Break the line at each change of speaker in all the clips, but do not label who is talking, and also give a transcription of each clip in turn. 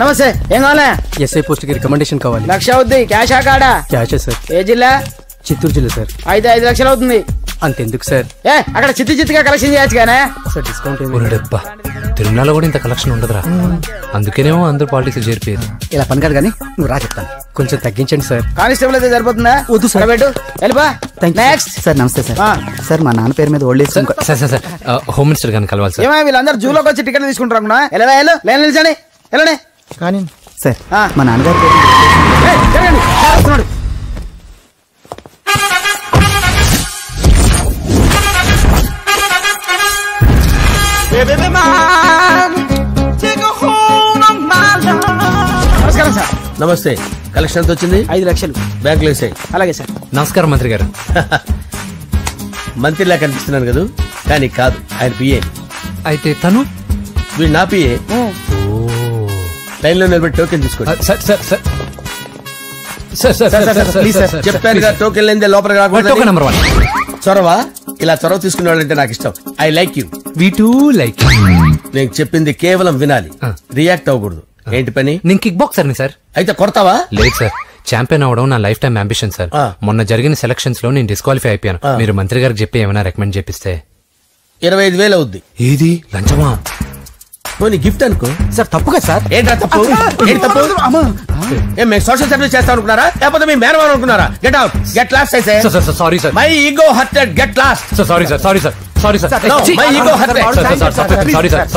నమస్తే. ఏం కావాలా?
ఎస్ఐ పోస్ట్ కి రికమెండేషన్ కావాలి.
1,00,000 అవుద్ది. క్యాషా కాడా?
క్యాషే సార్.
ఏ జిల్లా?
చిత్తూరు జిల్లా సార్.
అయితే 5 లక్షలు అవుతుంది.
అంతెందుకు సార్?
అక్కడ చిత్తుగా కలెక్షన్ చేయొచ్చు కానీ
సార్ డిస్కౌంట్
తిరుమలలో కూడా ఇంత కలెక్షన్ ఉండదురా. అందుకేనేమో అందరూ పాలిటిక్స్ చేరిపోయారు.
ఇలా పని కాదు కానీ నువ్వు రా చెప్తాను. కొంచెం తగ్గించండి సార్.
కానిస్టేబుల్ అయితే సరిపోతుందా?
వద్దు సార్.
పెట్టు వెళ్ళిపా.
Next sir. నమస్తే సార్. సార్ మా నాన్న పేరు మీద old age
sir home minister గారిని కలవాలి సార్.
ఏమో వీళ్ళందరూ జూలోకి వచ్చి టికెట్ తీసుకుంటారు. లైన్ నిలిచండి. వెళ్ళండి.
కానీ సార్ మా నాన్నగారి పేరు
వస్తున్నాడు. నమస్కారం సార్.
నమస్తే. కలెక్షన్ ఎంత వచ్చింది?
5 లక్షలు.
బ్యాంకులో వేసాయి.
అలాగే సార్.
నమస్కారం మంత్రి గారు.
మంత్రిలా కనిపిస్తున్నాను కదా, కానీ కాదు, ఆయన పిఏ.
అయితే తను
వీడు నా పిఏ. లైన్ లో నిలబెట్టి టోకెన్ తీసుకోండి. చెప్పాను కదా, టోకెన్ లేదే లోపలికి రాకూడదు.
నెంబర్ 1
చొరవ. ఇలా చొరవ తీసుకునే వాళ్ళంటే నాకు ఇష్టం. I like you.
We two like.
నేను చెప్పింది కేవలం వినాలి, రియాక్ట్ అవ్వకూడదు. ఏంటి పని?
నేను కిక్ బాక్సర్ ని సార్.
అయితే కొడతావా?
లేదు సార్, ఛాంపియన్ అవడం నా లైఫ్ టైం అంబిషన్ సార్. మొన్న జరిగిన సెలక్షన్స్ లో నేను డిస్క్వాలిఫై అయిపోయాను. మీరు మంత్రి గారికి చెప్పి ఏమైనా రికమెండ్ చేపిస్తే.
25,000 అవుద్ది.
ఏది లంచమా?
పోనీ గిఫ్ట్ అనుకో
సార్. తప్పు కదా సార్.
ఏంట్రా తప్పు? ఏంటి తప్పు? మేము సోషల్ సర్వీస్ చేస్తాం అనుకున్నారా, లేకపోతే మీ మేనమాన్ అనుకున్నారా? Get out, get lost. అయితే
sorry sir.
My ego hurted, get lost.
Sorry sir.
My ego hurted.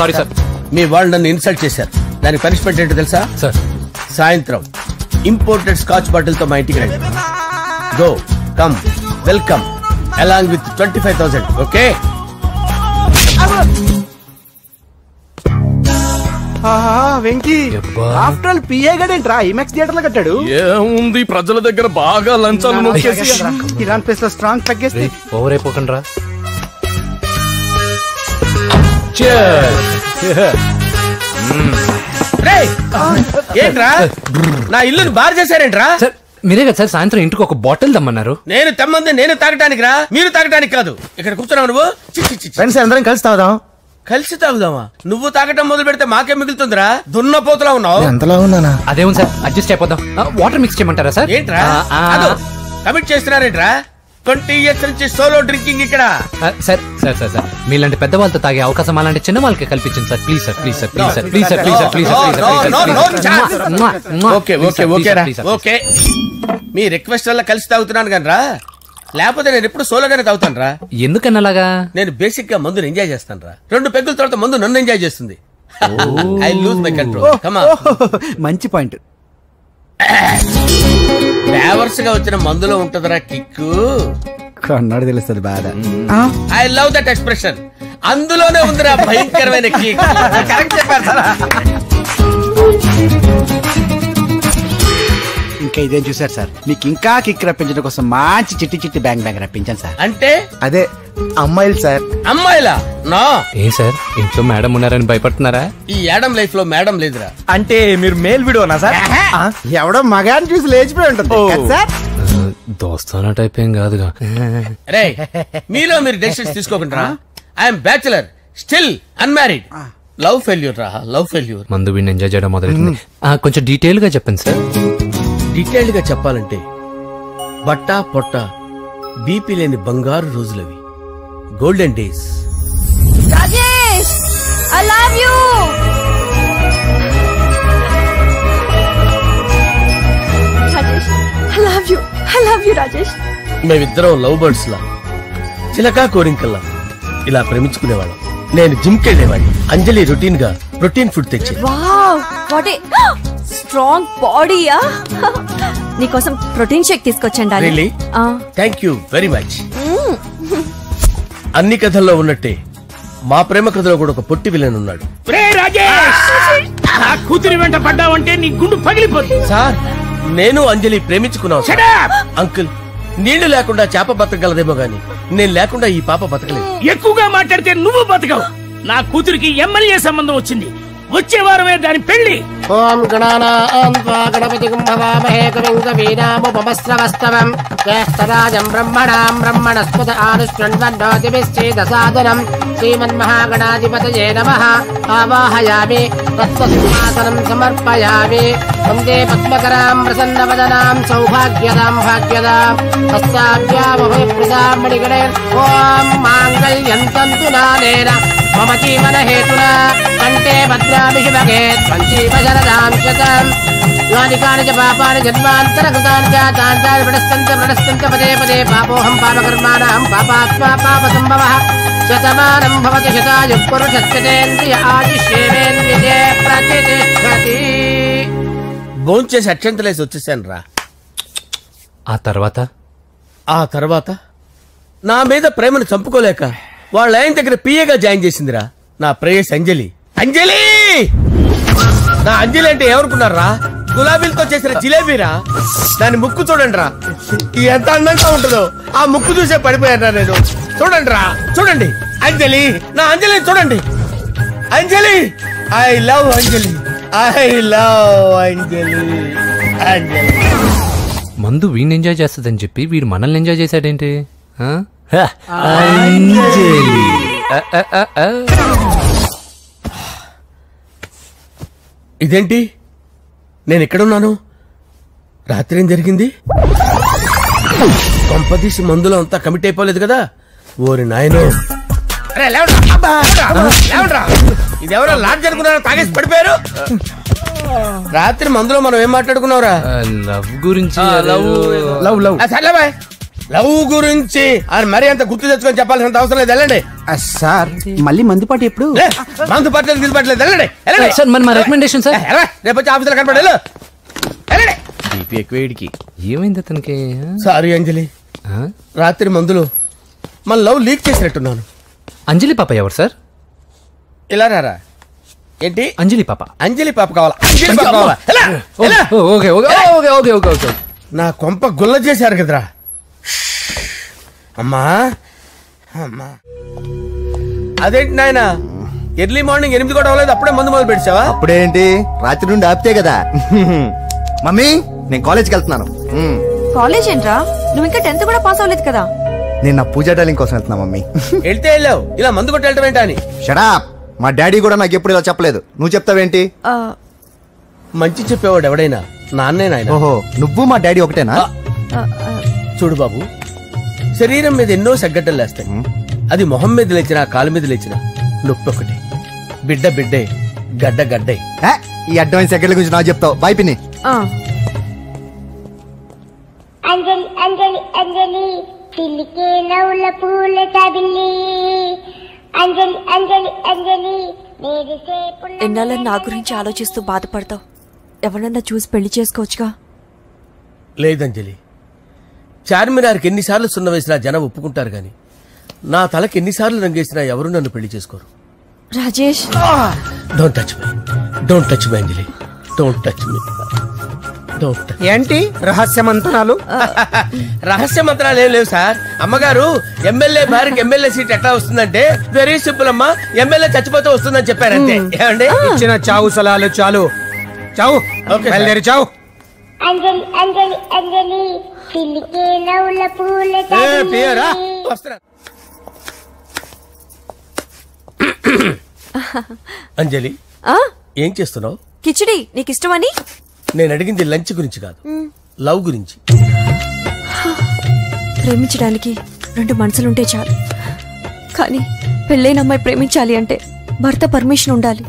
Sorry sir.
మీ వాళ్ళు నన్ను ఇన్సల్ట్ చేశారు. దానికి పనిష్మెంట్ ఏంటో తెలుసా?
సార్
సాయంత్రం ఇంపోర్టెడ్ స్కాచ్ బాటిల్ తో మా ఇంటికి రండి. Go come welcome along with 25,000. Okay?
Venky after all PA గడేంట్రా ఇమెక్స్ థియేటర్ లో కట్టాడు.
ఏముంది, ప్రజల దగ్గర బాగా లంచాలు నొక్కేసి
ఇరాన్ ప్లేస్ లో స్ట్రాంగ్ తగ్గేస్తే
ఓవర్ అయిపోకండి రా.
ఏంట్రా నా ఇల్లుని బార్ చేశారేంట్రా?
సార్ మీరే కదా సార్ సాయంత్రం ఇంటికి ఒక బాటిల్ దమ్మన్నారు.
నేను తెమ్మంది నేను తాగటానికి రా, మీరు తాగటానికి కాదు. ఇక్కడ కూర్చున్నావు నువ్వు.
ఫ్రెండ్స్ అందరం కలిసి తాగుదాం.
కలిసి తాగుదామా? నువ్వు తాగటం మొదలు పెడితే మాకే మిగులుతుందిరా. దున్నపోతులా ఉన్నావు.
ఎంతలా ఉన్నానా?
అదేమో సార్ అడ్జస్ట్ అయిపోదాం. వాటర్ మిక్స్ చేయమంటారా సార్?
ఏంట్రా కమిట్ చేస్తున్నారేంట్రా? 20 years నుంచి సోలో డ్రింకింగ్ ఇక్కడ.
సార్ సార్ సార్ సార్ మీలాంటి పెద్ద వాళ్ళతో తాగే అవకాశం అలాంటి చిన్న వాళ్ళకి కల్పించండి sir. Please sir, please sir, please sir, please sir, please sir, please sir.
Okay okay okay okay. Me request వల్ల కలిసి తాగుతున్నాను కానీ రా, లేకపోతే నేను ఎప్పుడు సోలోగానే తాగుతాను రా.
ఎందుకన్నా అలాగా?
నేను బేసిక్ గా మందుని ఎంజాయ్ చేస్తాను రా. 2 పెగ్గుల తర్వాత మందు నన్ను ఎంజాయ్ చేస్తుంది. I lose my control. Come on.
మంచి పాయింట్.
ఫ్లేవర్స్ గా వచ్చిన మందులో ఉంటదరా కిక్కు.
కన్నాడు తెలుస్తుంది బాధ.
I love that expression. అందులోనే ఉందిరా భయంకరమైన కిక్. కరెక్ట్ చెప్పారు సార్.
ఇంకా ఇదేం చూసారు సార్, మీకు ఇంకా కిక్ రప్పించడం కోసం మంచి చిట్టి చిట్టి బ్యాంగ్ రప్పించాను సార్.
అంటే
అదే అమ్మాయిలు సార్.
అమ్మాయిలా? నా
ఏ సార్ ఇంట్లో మేడం ఉన్నారని భయపడుతున్నారా?
ఈ యాడమ్ లైఫ్ లో మేడం లేదురా.
అంటే మీరు మేల్ విడోనా సార్? ఎవడో మగాన్ని చూసి లేచిపోయి ఉంటుంది సార్.
దోస్తానా టైప్ ఏం కాదుగా.
రే మీలో మీరు డెసిషన్స్ తీసుకోకుండా. I'm bachelor, still unmarried. Love failure రా, లవ్ ఫెయిల్యూర్.
మందు వీడిని ఎంజాయ్ చేయడం మొదలైంది. కొంచెం డీటెయిల్ గా చెప్పండి సార్.
డీటెయిల్డ్ గా చెప్పాలంటే బట్టా పొట్ట బీపీ లేని బంగారు రోజులవి, golden days.
Rajesh I love you. Rajesh I love you. I love you Rajesh.
మేమిద్దరం లవ్ బర్డ్స్ లా, చిలకా కోరింకల్లా ఇలా ప్రేమించుకునేవాళ్ళం. నేను జిమ్ కెళ్ళేవాడిని. అంజలి రొటీన్ గా ప్రోటీన్ ఫుడ్ తెచ్చి.
వావ్ వాట్ ఏ స్ట్రాంగ్ బాడీయా. నీకోసం ప్రోటీన్ షేక్ తీసుకొచ్చండి.
Really? Thank you very much. అన్ని కథల్లో ఉన్నట్టే మా ప్రేమ కథలో కూడా ఒక పొట్టి విలన్ ఉన్నాడు.
కూతురి వెంట పడ్డావంటే నీ గుండు పగిలిపోతుంది.
సార్ నేను అంజలి ప్రేమించుకున్నావు. అంకుల్ నీళ్లు లేకుండా చేప బతకగలదేమో గాని నేను లేకుండా ఈ పాప బతకలేదు.
ఎక్కువగా మాట్లాడితే నువ్వు బతకవు. నా కూతురికి ఎమ్మెల్యే సంబంధం వచ్చింది. వచ్చే వారమే దాని పెళ్లి.
ఓం గణానాం త్వా గణపతిం భవామహే కవిం కవీనాముపమస్రవస్తవం జ్యేష్ఠరాజం బ్రహ్మణాం బ్రహ్మణస్పద ఆనుష్ణ్వన్నోతిభిశ్చేదసాదనం శ్రీమన్మహాగణాధిపతయే నమః ఆవాహయామి తత్వసింహాసనం సమర్పయామి వందే పద్మకరాం ప్రసన్నవదనాం సౌభాగ్యదాం భాగ్యదాం హస్తాభ్యామభయప్రదాం మణిగణే ఓం మాంగళ్యం తంతునానేన మమ జీవన హేతునా కంటే భద్రామి శివగే త్వంజీవ శరదాం శతం యాని కాని చ పాపాని జన్మాంతరకృతాని చ తాని ప్రణశ్యంత పదే పదే పాపోహం పాపకర్మాణం పాపాత్మా పాపసంభవః శతమానం భవతి శతాయు పురుషస్యేంద్రియ ఆదిశేవేంద్రియే ప్రతిష్టతి.
భోంచేసి అక్షంతలేసి వచ్చేసాను రా. ఆ తర్వాత నా మీద ప్రేమను చంపుకోలేక వాళ్ళ ఆయన దగ్గర పిఏగా జాయిన్ చేసిందిరా నా ప్రేయస్ అంజలి. అంజలి నా అంజలి అంటే ఏమనుకున్నారా? గులాబీలతో చేసిన జిలేబీరా. దాని ముక్కు చూడండి రా, ఎంత అందంగా ఉంటుందో. ఆ ముక్కు చూసే పడిపోయారా నేను. చూడండి రా, చూడండి అంజలి, నా అంజలి చూడండి. Anjali, I love Anjali, I love Anjali. Anjali
మందు వీడిని ఎంజాయ్ చేస్తుందని చెప్పి వీడు మనల్ని ఎంజాయ్ చేశాడేంటి? ఆ?
ఇదేంటి, నేను ఎక్కడున్నాను? రాత్రి ఏం జరిగింది? కొంపదీసి మందులో అంతా కమిట్ అయిపోలేదు కదా? ఓరి నాయనో, ఇదెవరో లాడ్జ్ అనుకున్నారా? తాగేసి పడిపోయారు. రాత్రి మందులో మనం ఏం మాట్లాడుకున్నావురా?
లవ్ గురించి.
లవ్ గురించి అని మరీ అంత గుర్తు తెచ్చుకొని చెప్పాల్సినంత అవసరం లేదు. వెళ్ళండి
సార్. మళ్ళీ మందుపాటి ఎప్పుడు?
మందు పట్టలేదు, గిల్లు పట్టలేదు. వెళ్ళండి
సార్, మరి మా రికమెండేషన్ సార్.
రేపు వచ్చి ఆఫీసులో కనపడి
ఏమైంది అతనికి?
సారీ అంజలి, రాత్రి మందులో మన లవ్ లీక్ చేసినట్టున్నాను.
అంజలి పాప ఎవరు సార్?
ఇలా రారా. ఏంటి
అంజలి పాప?
అంజలి పాప కావాలా? అంజలి పాప కావాలా?
Okay okay okay okay okay.
నా కొంప గుల్ల చేశారు కదరా. అమ్మా అమ్మా, అదేంటి నాయన, ఎర్లీ మార్నింగ్ 8 కూడా అవ్వలేదు, అప్పుడే మందు మొదలు పెడిచావా?
అప్పుడేంటి, రాత్రి నుండి ఆపితే కదా. మమ్మీ, నేను కాలేజ్కి వెళ్తున్నాను.
కాలేజ్ ఏంట్రా? నువ్వు ఇంకా 10th కూడా పాస్ అవ్వలేదు కదా.
నేను నా పూజా డాలింగ్ కోసం వెళ్తున్నా మమ్మీ.
వెళ్తే వెళ్ళావు, ఇలా మందు కొట్టి వెళ్ళటం ఏంటా అని.
షడా, మా డాడీ కూడా నాకు ఎప్పుడు ఇలా చెప్పలేదు. నువ్వు చెప్తావేంటి?
మంచి చెప్పేవాడు ఎవడైనా నాన్నే నాయన.
ఓహో, నువ్వు మా డాడీ ఒకటేనా?
చూడు బాబు, శరీరం మీద ఎన్నో సగ్గడ్డలు లేస్తాయి. అది మొహం మీద లేచినా కాలు మీద లేచినా నొప్పి ఒకటి. బిడ్డ బిడ్డే, గడ్డ గడ్డే.
ఈ అడ్వాన్స్ సెకండ్ల గురించి నాకు చెప్తావు. బాయ్ పిన్ని.
అంజలి అంజలి అంజలి పిల్లికే నవ్వుల పూల తబిల్లి. అంజలి అంజలి అంజలి
ఎన్నాళ్ళని నా గురించి ఆలోచిస్తూ బాధపడతావు? ఎవరన్నా చూసి పెళ్లి చేసుకోవచ్చుగా.
లేదంజలి, చార్మినార్కి ఎన్నిసార్లు సున్న వేసినా జనం ఒప్పుకుంటారు గాని నా తలకి ఎన్నిసార్లు రంగేసినా ఎవరు నన్ను పెళ్లి చేసుకోరు.
Rajesh,
don't touch me, don't touch me Anjali, don't touch me.
ఏంటి రహస్య మంత్రాలు?
రహస్య మంత్రాలు ఏం లేవు సార్. అమ్మగారు ఎమ్మెల్యే భార్యకి ఎమ్మెల్యే సీట్ ఎట్లా వస్తుందంటే వెరీ సింపుల్ అమ్మా, ఎమ్మెల్యే చచ్చిపోతే వస్తుందని చెప్పారంతే. ఏమండి,
ఇచ్చిన చావు సలాలు చాలు. చావు, బయలుదేరి చావు.
అంజలి అంజలి అంజలి పిల్లికే నవ్వుల పూల తబిల్లి.
అంజలి, ఏం చేస్తున్నావు?
కిచిడి నీకు ఇష్టమని.
నేను అడిగింది లంచ్ గురించి కాదు, లవ్ గురించి.
ప్రేమించడానికి 2 మనసులుంటే చాలు, కానీ పెళ్ళైన అమ్మాయి ప్రేమించాలి అంటే భర్త పర్మిషన్ ఉండాలి.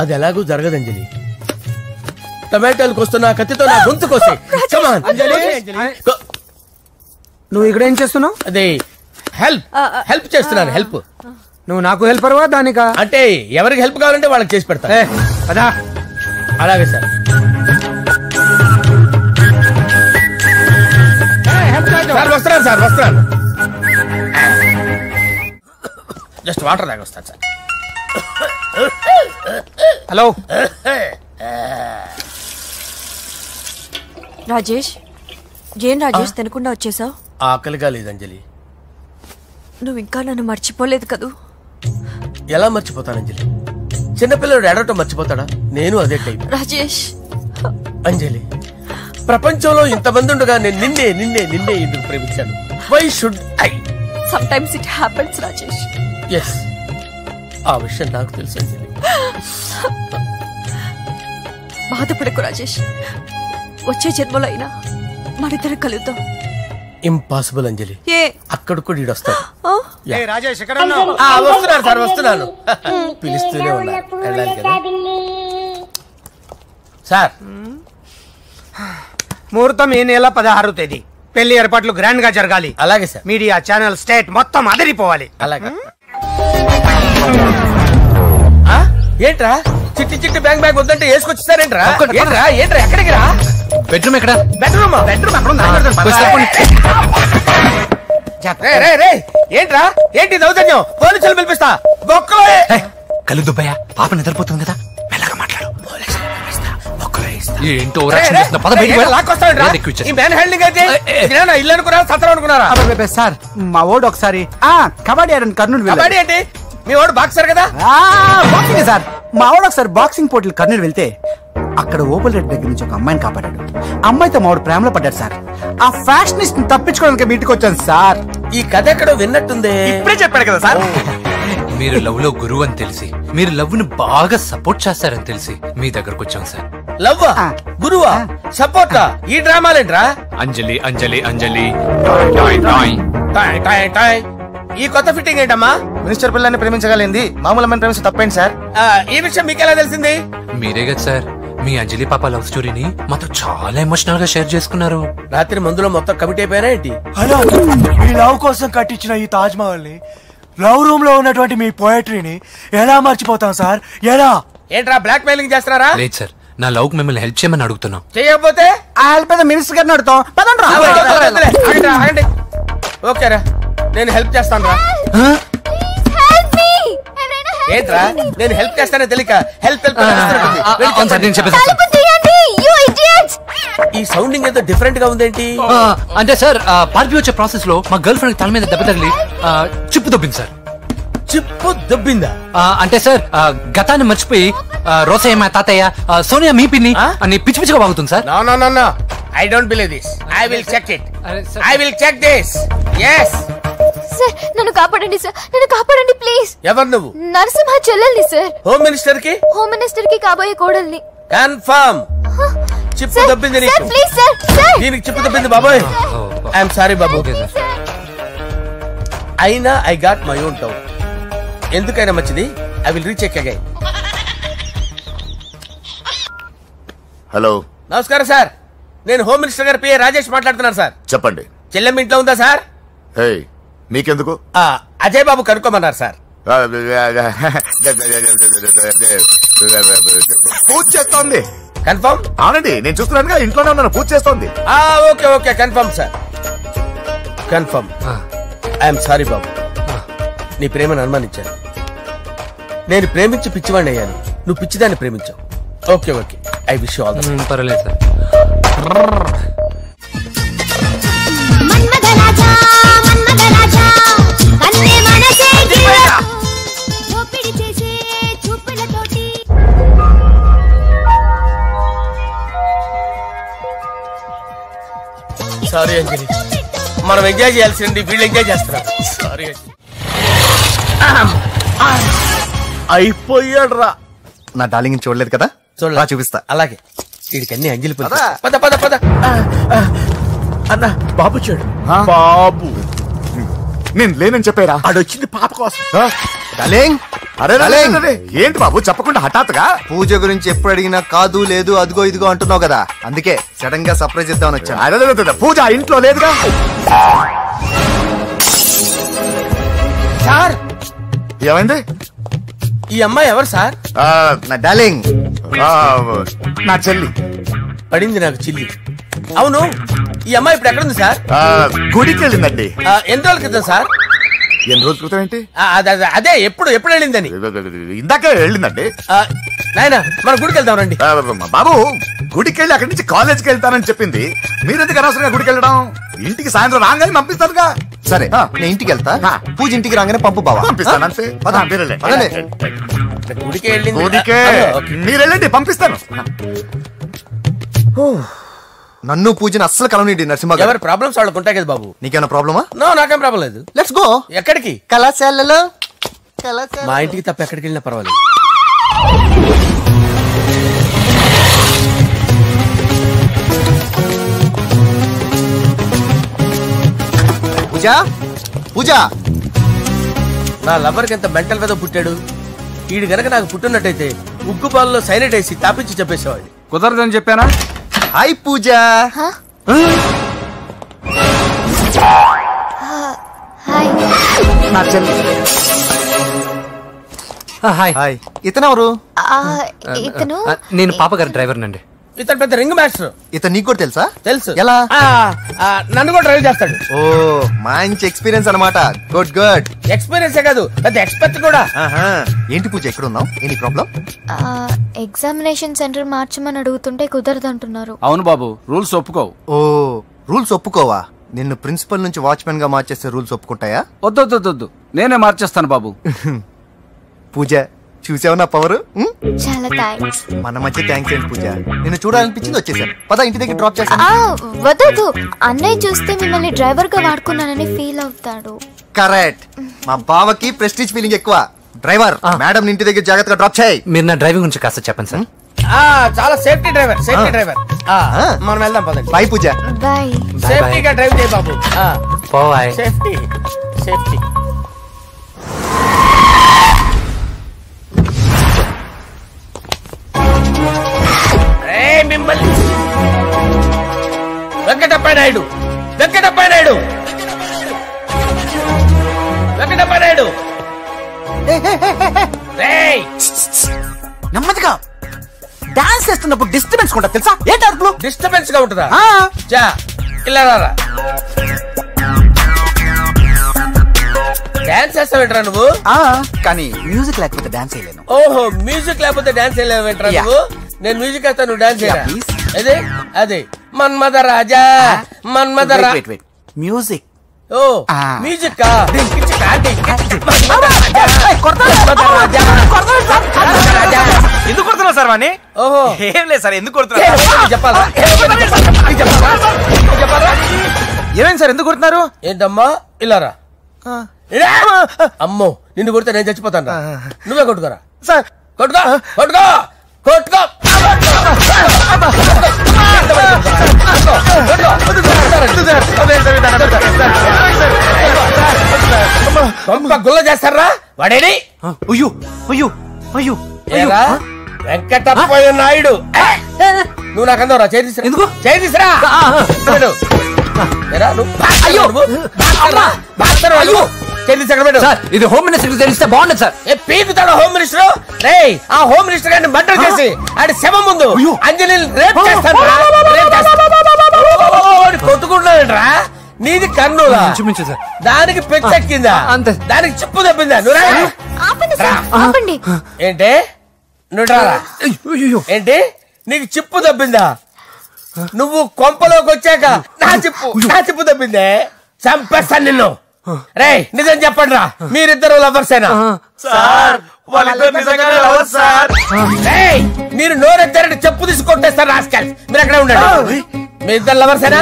అది ఎలాగూ జరగదంజలి. టమాటాలు కోస్తున్నా కత్తితో నా గొంతు కోసే.
నువ్వు ఇక్కడ ఏం చేస్తున్నావు?
అదే హెల్ప్ చేస్తున్నాను. హెల్ప్.
నువ్వు నాకు హెల్పర్వా దానికా?
అంటే ఎవరికి హెల్ప్ కావాలంటే వాళ్ళకి చేసి పెడతా.
అదా,
అలాగే సార్. వస్తున్నాను సార్, వస్తున్నాను. జస్ట్ వాటర్ తాగి వస్తాను సార్.
హలో
రాజేష్. ఏం రాజేష్ తినకుండా వచ్చేసావు?
ఆకలిగా లేదు అంజలి.
నువ్వు ఇంకా నన్ను మర్చిపోలేదు కదూ?
ఎలా మర్చిపోతాను అంజలి? చిన్నపిల్లడు ఏడవటం మర్చిపోతాడా? నేను అదే టైప్.
రాజేష్,
అంజలి, ప్రపంచంలో ఇంతమంది ఉండగా నేను నిన్నే నిన్నే నిన్నే ఎందుకు ప్రేమించాను? Why should I?
sometimes it happens Rajesh.
Yes, ఆ విషయం నాకు తెలుసు అంజలి.
బాధపడకు రాజేష్, వచ్చే జన్మలో అయినా మనిద్దరం కలుద్దాం.
ఇంపాసిబుల్ అంజలి.
ఏ
అక్కడ కూడా ఈడు వస్తాడు.
రాజేష్ ఎక్కడ
వస్తున్నాను సార్, వస్తున్నాను. పిలుస్తూనే ఉన్నా, వెళ్ళాలి కదా సార్.
ముహూర్తం ఈ నెల 16వ తేదీ. పెళ్లి ఏర్పాట్లు గ్రాండ్ గా జరగాలి.
అలాగే సార్.
మీడియా ఛానల్ స్టేట్ మొత్తం అదిరిపోవాలి.
అలాగే. ఏంట్రా చిట్టి చిట్టి బ్యాంక్ బ్యాగ్ వద్దంటే వేసుకొచ్చేసారేంట్రా? ఏంట్రా ఏంట్రా ఎక్కడికి రా?
బెడ్రూమ్ ఎక్కడ?
బెడ్రూమ్ అక్కడ ఏంట్రా? ఏంటి దౌర్జన్యం? పోలీసులు పిలిపిస్తా.
కళ్ళు దుబ్బయ్య, పాప నిద్రపోతుంది కదా, మెల్లగా మాట్లాడు. ఏంటో
ఇల్లు అనుకున్నారా, సత్రం అనుకున్నారా?
సార్ మా ఓడు ఒకసారి కబడ్డీ ఆడని కర్నూలు.
కబడ్డీ ఏంటి? మీ వాడు బాక్సర్ కదా?
Boxing sir. మా వాడు ఒకసారి బాక్సింగ్ పోటీలు కర్నూలు వెళ్తే అక్కడ ఓపెల్ రెడ్డి దగ్గర నుంచి ఒక అమ్మాయిని కాపాడాడు. అమ్మాయితో మావాడు ప్రేమలో పడ్డాడు సార్. ఆ ఫ్యాషనిస్ట్ తప్పించుకోవడానికి మీటికి వచ్చాను సార్.
ఈ కథ ఎక్కడో విన్నట్టుంది.
ఇప్పుడే చెప్పాడు కదా సార్.
మీరు లవ్ లో గురువు అని తెలిసి, మీరు లవ్ ను బాగా సపోర్ట్ చేస్తారని తెలిసి మీ దగ్గరకు వచ్చాం సార్.
లవ్వా, గురువా, సపోర్టా? ఈ డ్రామాలేంట్రా?
అంజలి అంజలి అంజలి.
ఈ కొత్త ఫిట్టింగ్ ఏంటమ్మా?
మినిస్టర్ పిల్లల్ని ప్రేమించగలిగింది మామూలు అమ్మని ప్రేమించి తప్పేంటి సార్?
ఈ విషయం మీకు ఎలా తెలిసింది?
మీరే కదా సార్ మీ అంజలి పాప లవ్ స్టోరీని మాతో చాలా ఎమోషనల్ గా షేర్ చేసుకున్నారు.
రాత్రి మందులో మొత్తం కమిటీ అయిపోయినా ఏంటి?
హలో, మీ లవ్ కోసం కట్టించిన ఈ తాజ్ మహల్ ని, లవ్ రూమ్ లో ఉన్నటువంటి మీ పోయట్రీని ఎలా మర్చిపోతాం సార్? ఎలా?
ఏంట్రా బ్లాక్ మెయిలింగ్ చేస్తున్నారా?
లేదు సార్, నా లవ్ కు మిమ్మల్ని హెల్ప్ చేయమని అడుగుతున్నాం.
చేయకపోతే
ఆ హెల్ప్ మినిస్టర్ గారిని అడుగుతాం.
ఓకేరా, నేను హెల్ప్ చేస్తాను రా. ఏంట్రా నేను హెల్ప్ చేస్తానే తెలియక హెల్ప్ ఈ సౌండింగ్ ఏదో డిఫరెంట్ గా ఉందేంటి?
అంటే సార్ పార్టీ వచ్చే ప్రాసెస్ లో మా గర్ల్ ఫ్రెండ్ తల మీద దెబ్బ తగిలి చిప్పు దొబ్బింది సార్.
చిప్పు దొబ్బిందా?
అంటే సార్ గతాన్ని మర్చిపోయి రోసయ్య తాతయ్య సోనియా మీ పిన్ని అని పిచ్చి పిచ్చిగా వాగుతుంది sir.
No I don't believe this. I will check it. I will check this. yes
sir, నన్ను కాపాడండి సార్, నన్ను కాపాడండి ప్లీజ్.
ఎవరు నువ్వు?
నరసింహ చెల్లెల్ని సార్.
హోమ్ మినిస్టర్ కి?
హోమ్ మినిస్టర్ కి కాబోయే కోడల్ని.
కన్ఫర్మ్. చిప్పు దొబ్బింది నీకు.
ప్లీజ్ సార్, సార్
దీనికి చిప్పు దొబ్బింది బాబోయ్. ఐఎమ్ సారీ బాబు. అయినా I got my own town. ఎందుకైనా మంచిది, I will recheck again.
Hello,
నమస్కారం సార్. నేను హోమ్ మినిస్టర్ గారి పిఏ రాజేష్ మాట్లాడుతున్నాను సార్.
చెప్పండి.
చెల్లెమ్మ ఇంట్లో ఉందా సార్?
హే, మీకెందుకు?
అజయ్ బాబు కనుక్కోమన్నారు సార్.
పూజ చేస్తోంది.
కన్ఫర్మ్?
అవునండి, నేను చూస్తున్నానుగా, ఇంట్లోనే ఉన్నాను, పూజ చేస్తోంది.
Okay confirm sir, confirm. I'm sorry బాబు, నీ ప్రేమను అనుమానించాను. నేను ప్రేమించి పిచ్చివాడిని అయ్యాను, నువ్వు పిచ్చిదాన్ని ప్రేమించావు. Okay I wish you all the best.
పర్వాలేదు సార్.
సారీ అంజలి, మనం ఎంజాయ్ చేయాల్సింది వీళ్ళు ఎంజాయ్ చేస్తున్నారు. సారీ అంజలి.
అయిపోయాడు రా. నా డార్లింగ్ చూడలేదు కదా, చూడలా చూపిస్తా.
అలాగే వీడికి అన్ని అంజలి పద పద పద. అన్న బాబు చూడు.
బాబు నేను లేనని చెప్పారా?
ఆడొచ్చింది పాప కోసం.
డార్లింగ్, అరే ఏంటి బాబు చెప్పకుండా హఠాత్తుగా?
పూజ గురించి ఎప్పుడు అడిగినా కాదు లేదు అదిగో ఇదిగో అంటున్నావు కదా, అందుకే సడన్ గా సర్ప్రైజ్ ఇద్దామని వచ్చాను.
అదే పూజ ఇంట్లో లేదుగా
సార్.
ఏమైంది?
ఈ అమ్మాయి ఎవరు సార్?
నా డార్లింగ్,
నా చెల్లి.
పడింది నాకు చిల్లి. అవును, ఈ అమ్మాయి ఇప్పుడు ఎక్కడుంది సార్?
గుడికి వెళ్ళిందండి.
ఎన్ని రోజుల క్రితం సార్?
ఎన్ని రోజుల క్రితం ఏంటి?
అదే ఎప్పుడు వెళ్ళిందని.
ఇందాకే వెళ్ళిందండి.
నాయనా మన గుడికి వెళ్దాం రండి.
బాబు గుడికి వెళ్ళి అక్కడి నుంచి కాలేజ్కి వెళ్తానని చెప్పింది. మీరెందుకు అనవసరంగా గుడికి వెళ్ళడం? ఇంటికి సాయంత్రం రాగానే పంపిస్తానుగా.
సరే నేను ఇంటికి వెళ్తా, పూజ ఇంటికి రాగానే పంపు బావా.
పంపిస్తాను అంతే.
గుడికి వెళ్ళింది.
గుడికే మీరు వెళ్ళండి, పంపిస్తాను.
నన్ను పూజని అస్సలు కలవనిండి నరసింహ గారు.
ఎవరి ప్రాబ్లమ్స్ వాళ్ళకు ఉంటాయి కదా బాబు.
నీకేమైనా ప్రాబ్లమా?
నో, నాకేం ప్రాబ్లం లేదు.
Let's go.
ఎక్కడికి?
కళాశాలలో.
మా ఇంటికి తప్ప ఎక్కడికి వెళ్ళినా పర్వాలేదు.
పూజ పూజ,
నా లవర్కి ఎంత మెంటల్ మీద పుట్టాడు. వీడు గనక నాకు పుట్టినట్టయితే ఉగ్గు పాలలో సైనట్ వేసి తాపించి చెప్పేసేవాడిని.
కుదరదని చెప్పానా?
హాయ్ పూజ.
హాయ్.
హాయ్. ఇతనెవరు?
ఇతను
నేను పాప గారి డ్రైవర్ నండి.
ఇతను పెద్ద రింగ్ మాస్టర్.
ఇతను నీకు కూడా తెలుసా?
తెలుసు.
ఎలా?
నన్ను కూడా డ్రైవ్ చేస్తాడు.
ఓ మంచి ఎక్స్పీరియన్స్ అన్నమాట. Good good.
ఎక్స్పీరియన్స్ కాదు, పెద్ద ఎక్స్పర్ట్ కూడా.
ఏంటి పూజ ఎక్కడ ఉన్నావు? Any problem?
ఎగ్జామినేషన్ సెంటర్ మార్చమని అడుగుతుంటే కుదరదంటున్నారు.
అవును బాబు, రూల్స్ ఒప్పుకోవు.
ఓ రూల్స్ ఒప్పుకోవా? నిన్ను ప్రిన్సిపల్ నుంచి వాచ్మెన్ గా మార్చేస్తే రూల్స్ ఒప్పుకుంటాయా?
వద్దు, నేనే మార్చేస్తాను బాబు.
పూజ చూసావు నా పవర్?
చాలా థ్యాంక్స్.
మన మధ్య థ్యాంక్స్ ఏంటి పూజ, నిన్ను చూడాలనిపించింది వచ్చేసాను. పద ఇంటి దగ్గర డ్రాప్ చేస్తాను.
వద్దు, అన్నయ్య చూస్తే మిమ్మల్ని డ్రైవర్ గా వాడుకున్నానని ఫీల్ అవుతాడు.
కరెక్ట్. మా బావకి ప్రెస్టీజ్ ఫీలింగ్ ఎక్కువ. డ్రైవర్, మేడం ఇంటి దగ్గర జాగ్రత్తగా డ్రాప్ చేయి.
మీరు నా డ్రైవింగ్ గురించి కాస్త చెప్పండి సార్.
చాలా సేఫ్టీ డ్రైవర్. మనం వెళ్దాం పదండి.
బాయ్ పూజ.
బాయ్.
సేఫ్టీగా డ్రైవ్ చేయి బాబు.
బాయ్.
సేఫ్టీ. మిమ్మల్ని వెంకటప్ప నాయుడు
నెమ్మదిగా డాన్స్ చేస్తున్నప్పుడు డిస్టర్బెన్స్ కూడా తెలుసా? ఏంటి అరుపులు?
డిస్టర్బెన్స్ గా ఉంటుందా? ఇలా రారా. డాన్స్ చేస్తావేంట్రా నువ్వు?
కానీ మ్యూజిక్ లేకపోతే డాన్స్ చేయలేను.
ఓహో, మ్యూజిక్ లేకపోతే డాన్స్ చేయలేవేంట్రా నువ్వు? నేను మ్యూజిక్ వేస్తా, నువ్వు డాన్స్ చేయరా? అదే మన్మథ రాజా.
మ్యూజిక్.
ఓ మ్యూజిక్.
ఎందుకు కొడుతున్నావు సార్ వాణ్ణి?
ఓహో,
ఏం లేదు సార్, ఎందుకు కొడుతున్నారు
చెప్పాలా?
ఏమేం సార్, ఎందుకు కొడుతున్నారు?
ఏంటమ్మా ఇలా రా. అమ్మో, నిన్ను కొడితే నేను చచ్చిపోతాను. నువ్వే కొట్టుకోరా
సార్.
కొట్టుకో. గుల్ల చేస్తారా వాడేని? వెంకటప్పయ్య నాయుడు. నువ్వు నాకు అందవరా? చేయి తీసురా. ఎందుకు చేయి తీసురా?
ఇది హోమ్ మినిస్టర్ తెలిస్తే బాగుండదు సార్.
పీకుతాడు హోమ్ మినిస్టర్. ఆ హోమ్ మినిస్టర్ గారిని మర్డర్ చేసి ఆడి శవం ముందు అంజలి రేప్ చేస్తాను. కొట్టుకుంటున్నాడంట్రా. నీది కన్నులా? దానికి పెచ్చెక్కిందా? దానికి చిప్పు తప్పిందా? ఏంటి నువ్వు రారా? ఏంటి నీకు చిప్పు తప్పిందా? నువ్వు కొంపలోకి వచ్చాక నా చిప్పు తప్పిందే. చంపేస్తాను నిన్ను. రేయ్ నిజం చెప్పండి రా, మీరిద్దరు లవర్సేనా? మీరు నోరెత్తారంటే చెప్పు తీసి కొట్టేస్తారు రాస్కల్స్. మీరు ఎక్కడ ఉండండి. మీ ఇద్దరు లవర్సేనా?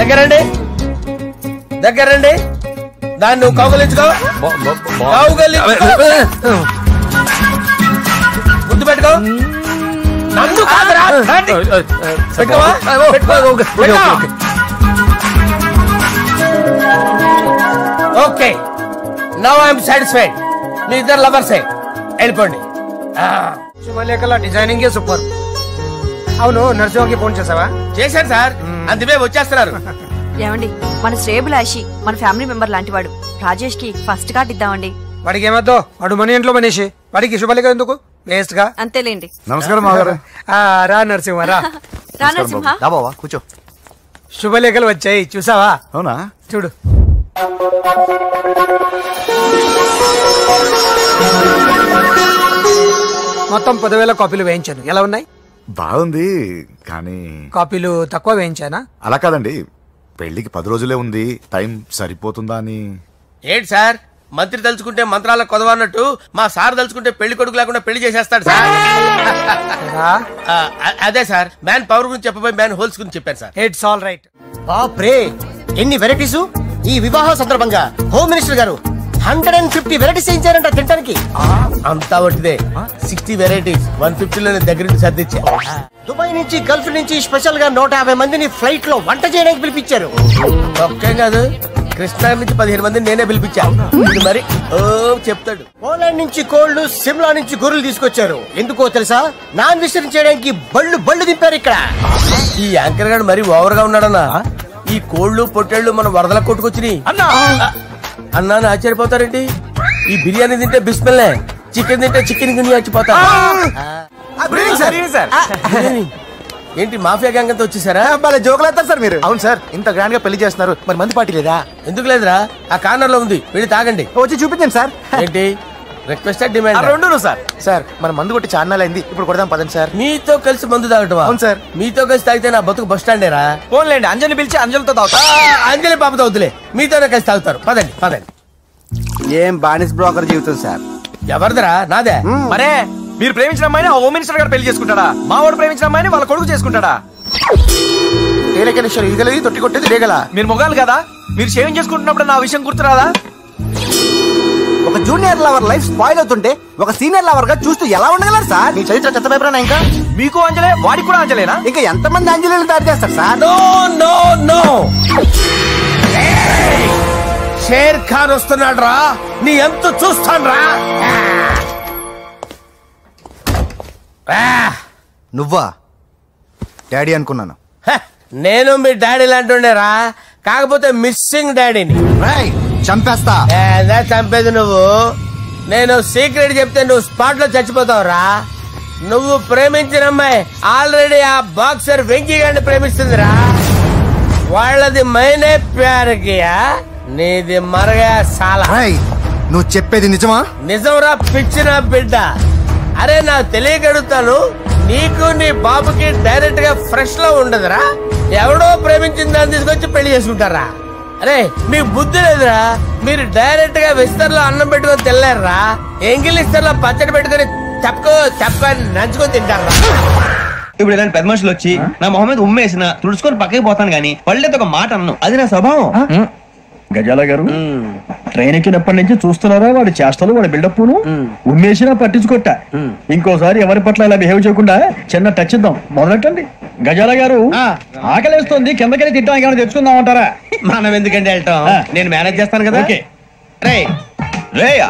దగ్గరండి. దాన్ని నువ్వు కౌగలించుకో. ముద్దు పెట్టుకో. నన్ను కాదురా. Okay, now I'm satisfied. మీ ఇద్దరు లవర్సే, వెళ్ళిపోండి.
శుభలేఖల డిజైనింగ్ సూపర్. అవును, నరసింహకి ఫోన్ చేసావా?
చేశాను సార్, అందుకే వచ్చేస్తున్నారు.
ఏమండి, మన శ్రేయబులాషి మన ఫ్యామిలీ మెంబర్ లాంటి వాడు. రాజేష్ కి ఫస్ట్ కార్డ్ ఇద్దామండి.
వాడికి ఏమద్దో, వాడు మన ఇంట్లో మనిషి. వాడికి శుభలేఖ ఎందుకు? వేస్ట్ గా.
అంతేలేండి.
నమస్కారం మాగారు.
రా నరసింహ రా.
బాబా కూర్చో.
శుభలేఖలు వచ్చాయి, చూసావా?
అవునా?
చూడు. మొత్తం 10,000 కాపీలు వేయించాను. ఎలా ఉన్నాయి?
బాగుంది, కానీ
కాపీలు తక్కువ వేయించానా?
అలా కాదండి, పెళ్లికి 10 రోజులే ఉంది, టైం సరిపోతుందా అని.
ఏంటి సార్ మంత్రి తలుచుకుంటే మంత్రాలకు కొదవన్నట్టు మా సార్ తలుచుకుంటే పెళ్లి కొడుకు లేకుండా పెళ్లి చేసేస్తాడు సార్. అదే సార్ మ్యాన్ పవర్ గురించి చెప్పబోయి మ్యాన్ హోల్స్ గురించి చెప్పాను సార్.
It's all right.
బాప్రే ఎన్ని వెరైటీస్! ఈ వివాహ సందర్భంగా హోమ్ మినిస్టర్ గారు 150 వెరైటీస్ ఇచ్చారంట తినడానికి.
అంతా ఒకటిదే 60 వెరైటీస్ 150లోనే దగ్గర నుంచి సర్దిచ్చా.
దుబాయ్ నుంచి గల్ఫ్ నుంచి స్పెషల్ గా 150 మందిని ఫ్లైట్ లో వంట చేయడానికి పిలిపించారు.
ఒక్కేం కాదు కృష్ణా నుంచి 15 మందిని నేనే పిలిపించా. ఇది మరి ఓ చెప్తాడు.
పోలాండ్ నుంచి కోళ్లు, సిమ్లా నుంచి గొర్రెలు తీసుకొచ్చారు. ఎందుకో తెలుసా? నాన్ వెజిటేరియన్ చేయడానికి బళ్ళు దింపారు ఇక్కడ.
ఈ యాంకర్ గారు మరి ఓవర్ గా ఉన్నాడన్నా. ఈ కోళ్లు పొట్టేళ్లు మన వరదల కొట్టుకొచ్చినాయి అన్నా ఆశ్చర్యపోతారేంటి? ఈ బిర్యానీ తింటే బిస్మిల్లే, చికెన్ తింటే చికెన్ గిన్నె వచ్చిపోతా. ఏంటి మాఫియా గ్యాంగ్ అంతా వచ్చేసారా?
జోకులు వేస్తారు సార్ మీరు. అవును సార్, ఇంత గ్రాండ్ గా పెళ్లి చేస్తున్నారు, మరి మంది పార్టీ లేదా?
ఎందుకు లేదురా, ఆ కార్నర్ లో ఉంది, వెళ్ళి తాగండి.
వచ్చి చూపించండి సార్.
ఏంటి రిక్వెస్ట్ డిమాండ్?
రెండు సార్. సార్ మన మందు కొట్టి చాన్నాలు అయింది, ఇప్పుడు కొడదాం పదండి సార్.
మీతో కలిసి మందు తాగటం?
అవును సార్.
మీతో కలిసి తాగితే నా బతుకు బస్ స్టాండేరా?
ఫోన్లేండి, అంజలి పిలిచి అంజలితో తాగుతా.
అంజలి పాపతో వద్దులే, మీతోనే కలిసి తాగుతారు. పదండి పదండి.
ఏం బానిస్ బ్రోకర్ జీవితం సార్.
ఎవరిదరా? నాదే.
మరే మీరు ప్రేమించిన అమ్మాయిని హోమ్ మినిస్టర్ గారు పెళ్లి చేసుకుంటాడా? మా వాడు ప్రేమించిన అమ్మాయిని వాళ్ళ కొడుకు చేసుకుంటాడా?
ఈగలది తొట్టి కొట్టేది రేగల.
మీరు మొగాలు కదా, మీరు షేవింగ్ చేసుకుంటున్నప్పుడు నా విషయం గుర్తురాదా?
ఒక జూనియర్ లవర్ లైఫ్ స్పాయిల్ అవుతుంటే ఒక సీనియర్ లవర్ గా చూస్తూ ఎలా ఉండగలరు సార్? మీ చరిత్ర చెత్త పేపర్. ఇంకా
మీకు అంజలే, వాడికి కూడా అంజలేనా?
ఇంకా ఎంతమంది అంజలీలు తయారు చేస్తారు sir?
No no no, Sher Khan వస్తున్నాడు రా, నీ ఎంత చూస్తాను రా.
నువ్వా? డాడీ అనుకున్నాను.
నేను మీ డాడీ లాంటి కాకపోతే మిస్సింగ్ డాడీని.
చంపేస్తా.
చంపేది నువ్వు. నేను సీక్రెట్ చెప్తే నువ్వు స్పాట్ లో చచ్చిపోతావురా. నువ్వు ప్రేమించిన అమ్మాయి ఆల్రెడీ ఆ బాక్సర్ వెంకీ గారిని ప్రేమిస్తుందిరా. వాళ్ళది మైనే ప్యార్ కియా, నీది మరగా సాలా.
నువ్వు చెప్పేది నిజమా?
నిజంరా పిచ్చిన బిడ్డ. అరే నాకు తెలియగడుగుతాను, నీకు నీ బాబుకి డైరెక్ట్ గా ఫ్రెష్ లో ఉండదురా. ఎవడో ప్రేమించిన దాన్ని తీసుకొచ్చి పెళ్లి చేసుకుంటారా? అరే మీకు బుద్ధి లేదురా. మీరు డైరెక్ట్ గా విస్తర్లో అన్నం పెట్టుకొని తినలేరురా. ఎంగిల్ ఇస్తర్లో పచ్చడి పెట్టుకుని తప్పని నంచుకొని తింటారా?
ఇప్పుడు ఇలాంటి పెద్ద మనుషులు వచ్చి నా మొహం మీద ఉమ్మేసిన తుడుచుకొని పక్కకి పోతాను గానీ పళ్ళేతో ఒక మాట అన్ను, అది నా స్వభావం.
గజాల గారు ట్రైన్ ఎక్కినప్పటి నుంచి చూస్తున్నారా వాడి చేష్టలు, వాడి బిల్డప్ ఉమ్మేసినా పట్టించుకోట. ఇంకోసారి ఎవరి పట్ల ఇలా బిహేవ్ చేయకుండా చిన్న టచ్ ఇద్దాం, మొదలెట్టండి. గజాల గారు ఆకలేస్తుంది, కిందకెళ్ళి తిట్టడానికి ఏమైనా తెచ్చుకుందామంటారా?
మనం ఎందుకంటే వెళ్తాం, నేను మేనేజ్ చేస్తాను కదా.
రేయా